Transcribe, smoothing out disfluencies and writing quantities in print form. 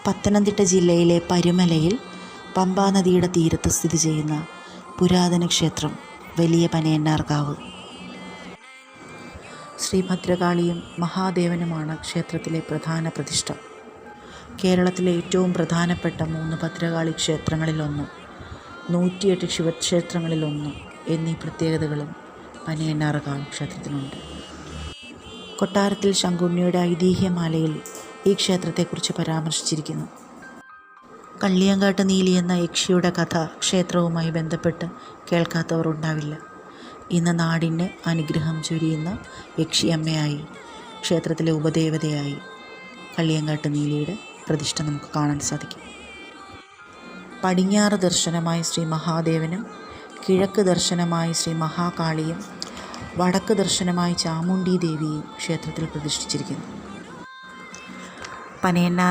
പത്തനംതിട്ട ജില്ലയിലെ പരുമലയിൽ പമ്പാനദിയുടെ തീരത്ത് സ്ഥിതി ചെയ്യുന്ന പുരാതന ക്ഷേത്രം വലിയ പനയന്നാർകാവ്. ശ്രീ ഭദ്രകാളിയും മഹാദേവനുമാണ് ക്ഷേത്രത്തിലെ പ്രധാന പ്രതിഷ്ഠ. കേരളത്തിലെ ഏറ്റവും പ്രധാനപ്പെട്ട 3 ഭദ്രകാളി ക്ഷേത്രങ്ങളിലൊന്നും 108 ശിവക്ഷേത്രങ്ങളിലൊന്നും എന്നീ പ്രത്യേകതകളും പനയന്നാർകാവ് ക്ഷേത്രത്തിനുണ്ട്. കൊട്ടാരത്തിൽ ശങ്കുണ്ണിയുടെ ഐതിഹ്യമാലയിൽ ഈ ക്ഷേത്രത്തെക്കുറിച്ച് പരാമർശിച്ചിരിക്കുന്നു. കള്ളിയങ്കാട്ട് നീലി എന്ന യക്ഷിയുടെ കഥ ക്ഷേത്രവുമായി ബന്ധപ്പെട്ട് കേൾക്കാത്തവർ ഉണ്ടാവില്ല. ഇന്ന് നാടിന് അനുഗ്രഹം ചൊരിയുന്ന യക്ഷിയമ്മയായി, ക്ഷേത്രത്തിലെ ഉപദേവതയായി കള്ളിയങ്കാട്ട് നീലിയുടെ പ്രതിഷ്ഠ നമുക്ക് കാണാൻ സാധിക്കും. പടിഞ്ഞാറ് ദർശനമായി ശ്രീ മഹാദേവനും, കിഴക്ക് ദർശനമായി ശ്രീ മഹാകാളിയും, വടക്ക് ദർശനമായി ചാമുണ്ഡി ദേവിയും ക്ഷേത്രത്തിൽ പ്രതിഷ്ഠിച്ചിരിക്കുന്നു. പനയന്നാർ